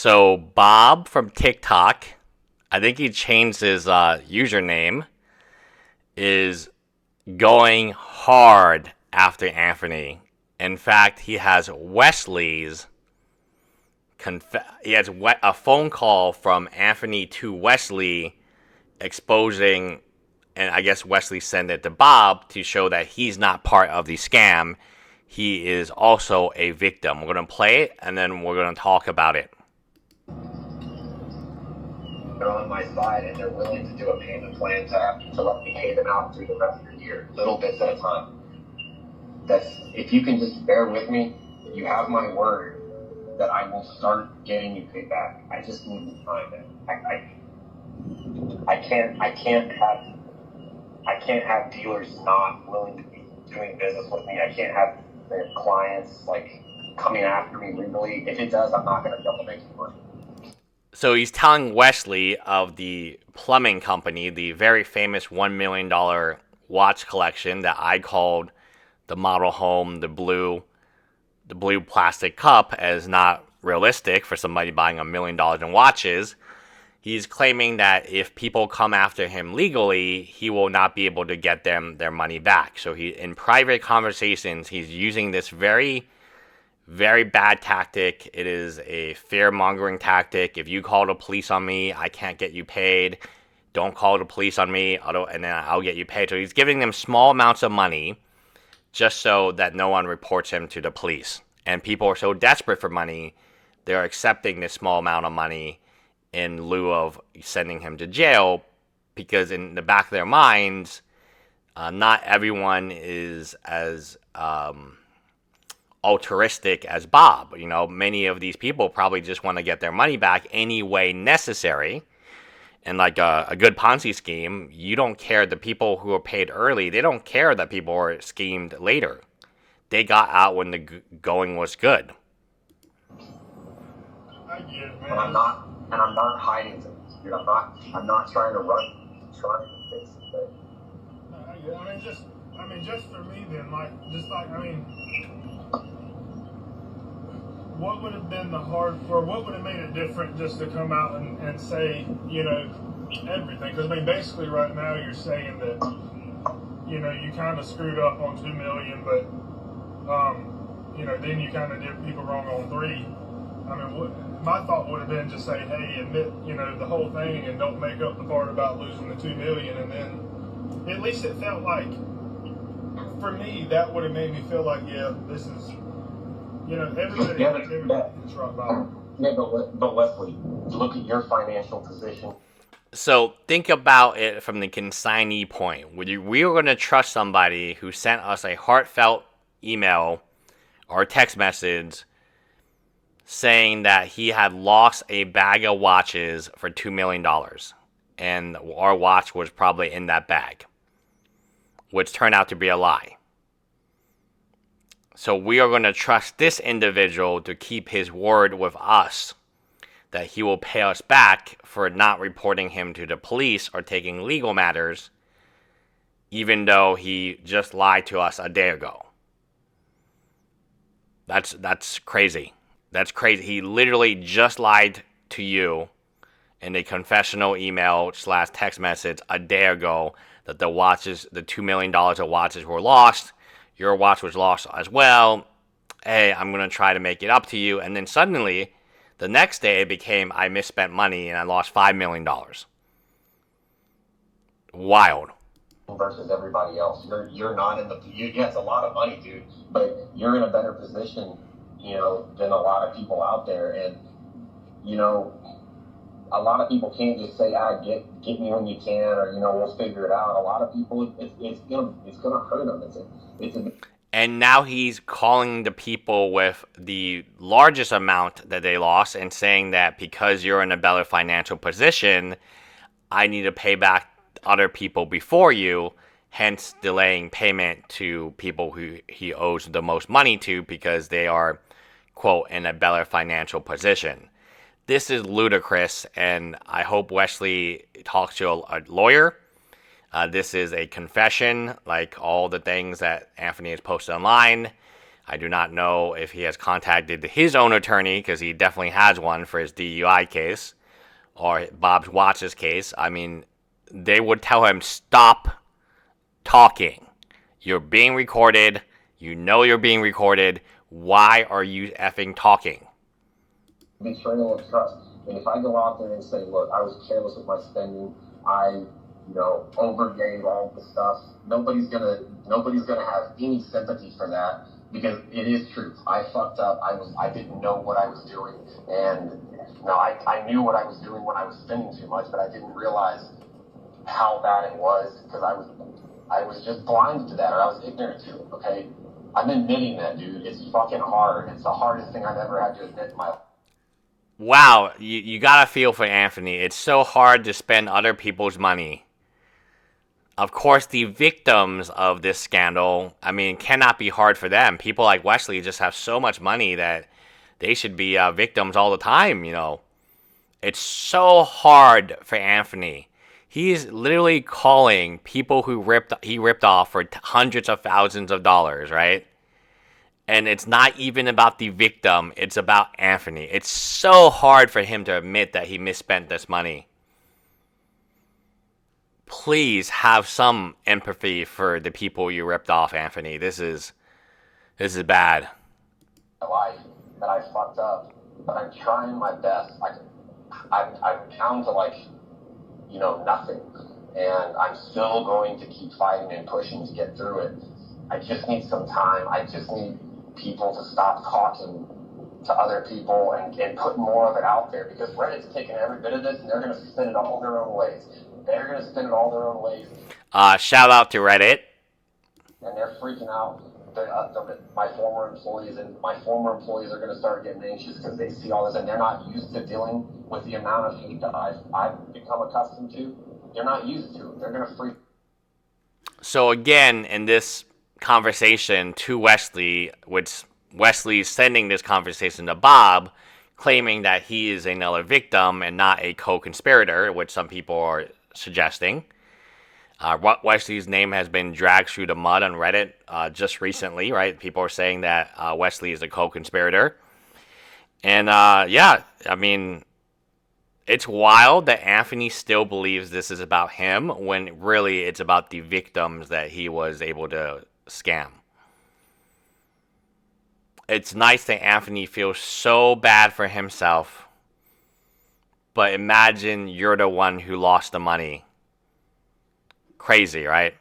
So Bob from TikTok, I think he changed his username, is going hard after Anthony. In fact, he has Wesley's. He has a phone call from Anthony to Wesley exposing, and I guess Wesley sent it to Bob to show that he's not part of the scam. He is also a victim. We're going to play it, and then we're going to talk about it. They're on my side, and they're willing to do a payment plan to let me pay them out through the rest of the year, little bits at a time. If you can just bear with me, you have my word that I will start getting you paid back. I just need the time, man. I can't have dealers not willing to be doing business with me. I can't have their clients coming after me legally. If it does, I'm not going to be able to make any money. So he's telling Wesley of the plumbing company, the very famous $1 million watch collection that I called the model home, the blue plastic cup, as not realistic for somebody buying $1 million in watches. He's claiming that if people come after him legally, he will not be able to get them their money back. So in private conversations, he's using this very, very bad tactic. It is a fear-mongering tactic. If you call the police on me, I can't get you paid. Don't call the police on me, and then I'll get you paid. So he's giving them small amounts of money just so that no one reports him to the police. And people are so desperate for money, they're accepting this small amount of money in lieu of sending him to jail, because in the back of their minds, not everyone is as altruistic as Bob. You know, many of these people probably just want to get their money back any way necessary. And like a good Ponzi scheme, you don't care. The people who are paid early, they don't care that people are schemed later. They got out when the going was good. I get it, man. And I'm not hiding things, dude. I'm not trying to run, trying to fix it. Just for me then, what would have been what would have made it different just to come out and say, everything? Because, basically right now you're saying that, you kind of screwed up on $2 million, but, then you kind of did people wrong on $3 million. My thought would have been just say, hey, admit, the whole thing and don't make up the part about losing the $2 million. And then at least it felt like, for me, that would have made me feel like, yeah, this is, everybody is rock bottom. Yeah, but Wesley, look at your financial position. So think about it from the consignee point. We were going to trust somebody who sent us a heartfelt email or text message saying that he had lost a bag of watches for $2 million. And our watch was probably in that bag, which turned out to be a lie. So we are going to trust this individual to keep his word with us that he will pay us back for not reporting him to the police or taking legal matters, even though he just lied to us a day ago. That's crazy. That's crazy. He literally just lied to you in a confessional email / text message a day ago that the $2 million of watches were lost. Your watch was lost as well. Hey, I'm going to try to make it up to you. And then suddenly, the next day it became, I misspent money and I lost $5 million. Wild. Versus everybody else. You're not in yeah, it's a lot of money, dude, but you're in a better position, than a lot of people out there. And, a lot of people can't just say, get me when you can, or, we'll figure it out. A lot of people, it's gonna hurt them. And now he's calling the people with the largest amount that they lost and saying that because you're in a better financial position, I need to pay back other people before you, hence delaying payment to people who he owes the most money to because they are, quote, in a better financial position. This is ludicrous, and I hope Wesley talks to a lawyer. This is a confession, like all the things that Anthony has posted online. I do not know if he has contacted his own attorney, because he definitely has one for his DUI case or Bob's Watches case. I mean, they would tell him, stop talking. You're being recorded. You know you're being recorded. Why are you effing talking? Betrayal of trust. And if I go out there and say, look, I was careless with my spending, I, overgave all the stuff, nobody's gonna have any sympathy for that, because it is truth. I fucked up. I didn't know what I was doing, and I knew what I was doing when I was spending too much, but I didn't realize how bad it was, because I was just blind to that, or I was ignorant to it. Okay, I'm admitting that, dude. It's fucking hard. It's the hardest thing I've ever had to admit in my life. Wow, you gotta feel for Anthony. It's so hard to spend other people's money. Of course, the victims of this scandal, I mean, cannot be hard for them. People like Wesley just have so much money that they should be victims all the time, It's so hard for Anthony. He's literally calling people who he ripped off for hundreds of thousands of dollars, right? And it's not even about the victim, it's about Anthony. It's so hard for him to admit that he misspent this money. Please have some empathy for the people you ripped off, Anthony. This is bad. Life that I fucked up, but I'm trying my best. I'm down to nothing, and I'm still going to keep fighting and pushing to get through it. I just need some time. I just need people to stop talking to other people and put more of it out there, because Reddit's taking every bit of this and they're going to spin it all their own ways. They're going to spin it all their own ways. Shout out to Reddit. And they're freaking out. My former employees are going to start getting anxious because they see all this, and they're not used to dealing with the amount of hate that I've become accustomed to. They're not used to it. They're going to freak. So again, in this conversation to Wesley, which Wesley's sending this conversation to Bob, claiming that he is another victim and not a co-conspirator, which some people are suggesting. Wesley's name has been dragged through the mud on Reddit just recently, right? People are saying that Wesley is a co-conspirator. And I mean, it's wild that Anthony still believes this is about him when really it's about the victims that he was able to scam. It's nice that Anthony feels so bad for himself, but imagine you're the one who lost the money. Crazy, right?